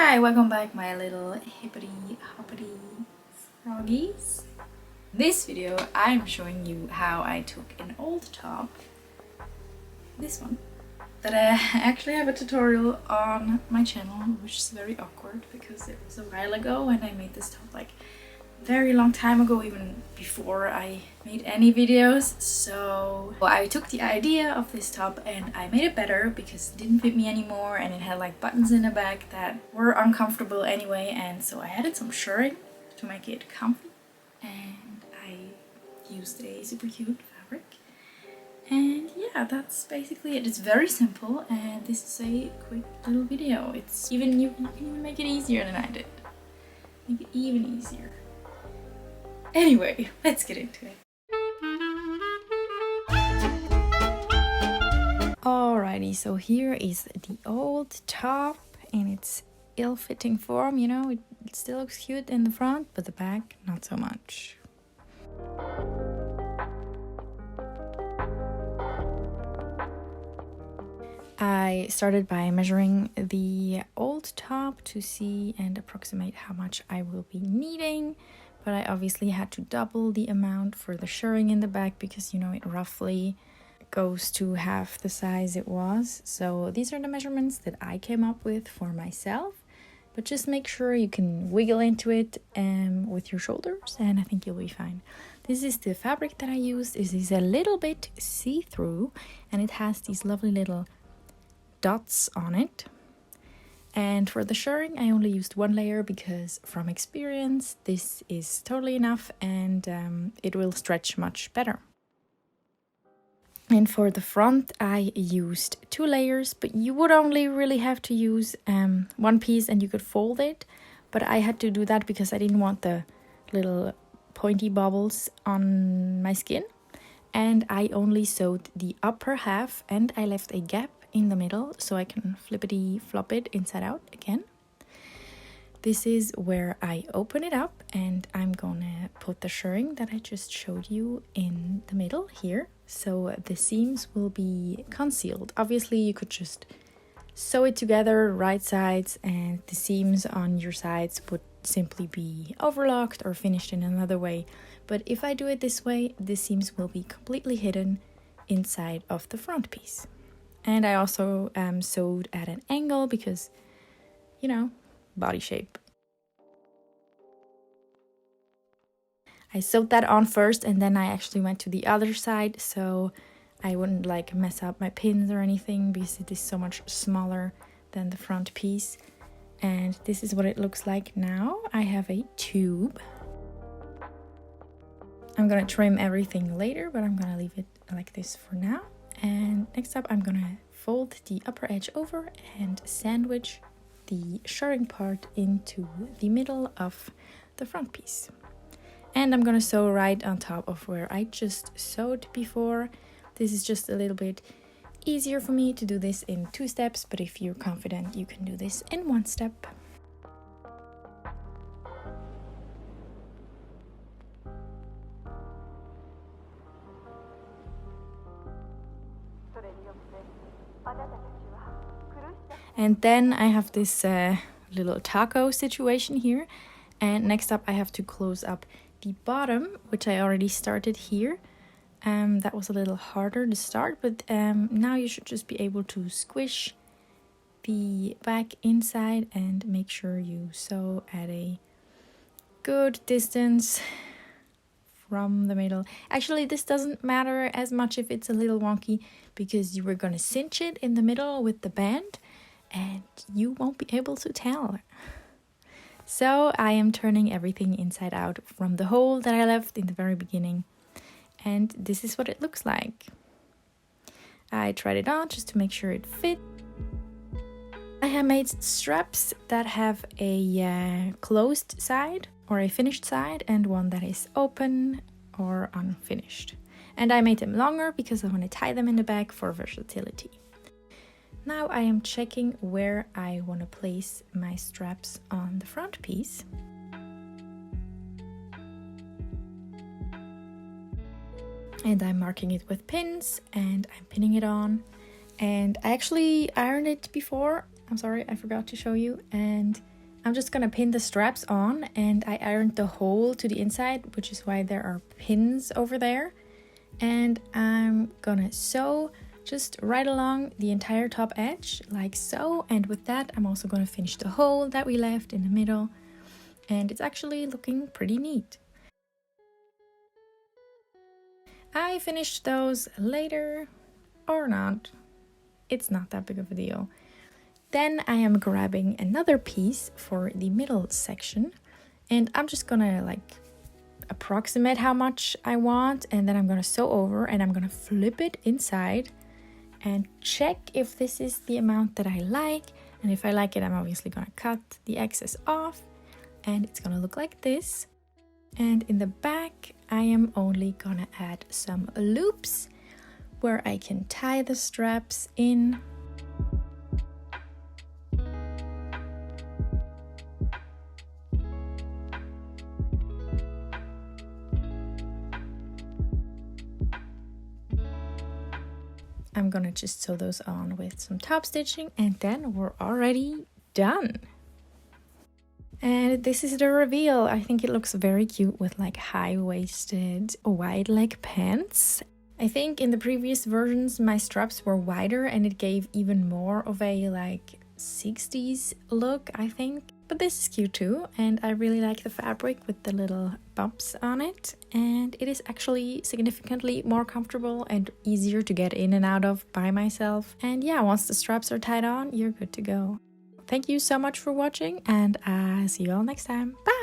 Hi, welcome back my little hippity hoppity froggies. In this video I'm showing you how I took an old top, this one, that I actually have a tutorial on my channel, which is very awkward because it was a while ago and I made this top like very long time ago, even before I made any videos. So I took the idea of this top and I made it better because it didn't fit me anymore and it had like buttons in the back that were uncomfortable anyway, and so I added some shirring to make it comfy, and I used a super cute fabric. And yeah, that's basically it. It's very simple and this is a quick little video. It's even, you can even make it easier than I did. Make it even easier. Anyway, let's get into it. Alrighty, so here is the old top in its ill-fitting form, you know, it still looks cute in the front, but the back, not so much. I started by measuring the old top to see and approximate how much I will be needing. But I obviously had to double the amount for the shirring in the back because, you know, it roughly goes to half the size it was. So these are the measurements that I came up with for myself. But just make sure you can wiggle into it with your shoulders and I think you'll be fine. This is the fabric that I used. This is a little bit see-through and it has these lovely little dots on it. And for the shirring, I only used one layer because from experience, this is totally enough and it will stretch much better. And for the front, I used 2 layers, but you would only really have to use one piece and you could fold it. But I had to do that because I didn't want the little pointy bubbles on my skin. And I only sewed the upper half and I left a gap in the middle so I can flippity flop it inside out again. This is where I open it up and I'm gonna put the shirring that I just showed you in the middle here, so the seams will be concealed. Obviously you could just sew it together right sides and the seams on your sides would simply be overlocked or finished in another way, but if I do it this way, the seams will be completely hidden inside of the front piece. And I also sewed at an angle because, you know, body shape. I sewed that on first and then I actually went to the other side so I wouldn't like mess up my pins or anything because it is so much smaller than the front piece. And this is what it looks like now. I have a tube. I'm gonna trim everything later, but I'm gonna leave it like this for now. And next up I'm gonna fold the upper edge over and sandwich the shirring part into the middle of the front piece. And I'm gonna sew right on top of where I just sewed before. This is just a little bit easier for me to do this in 2 steps, but if you're confident you can do this in 1 step. And then I have this little taco situation here. And next up I have to close up the bottom, which I already started here. That was a little harder to start, but now you should just be able to squish the back inside and make sure you sew at a good distance from the middle. Actually, this doesn't matter as much if it's a little wonky because you were going to cinch it in the middle with the band and you won't be able to tell. So I am turning everything inside out from the hole that I left in the very beginning. And this is what it looks like. I tried it on just to make sure it fit. I have made straps that have a closed side or a finished side and one that is open or unfinished. And I made them longer because I want to tie them in the back for versatility. Now I am checking where I want to place my straps on the front piece. And I'm marking it with pins and I'm pinning it on. And I actually ironed it before. I'm sorry, I forgot to show you. And I'm just gonna pin the straps on, and I ironed the hole to the inside, which is why there are pins over there. And I'm gonna sew just right along the entire top edge, like so. And with that, I'm also gonna finish the hole that we left in the middle. And it's actually looking pretty neat. I finished those later, or not. It's not that big of a deal. Then I am grabbing another piece for the middle section, and I'm just gonna like approximate how much I want, and then I'm gonna sew over and I'm gonna flip it inside and check if this is the amount that I like. And if I like it, I'm obviously gonna cut the excess off, and it's gonna look like this. And in the back, I am only gonna add some loops where I can tie the straps in. I'm gonna just sew those on with some top stitching, and then we're already done. And this is the reveal. I think it looks very cute with like high-waisted wide leg pants. I think in the previous versions my straps were wider and it gave even more of a like 60s look, I think. But this is cute too, and I really like the fabric with the little bumps on it, and it is actually significantly more comfortable and easier to get in and out of by myself. And yeah, once the straps are tied on, you're good to go. Thank you so much for watching, and I'll see you all next time. Bye!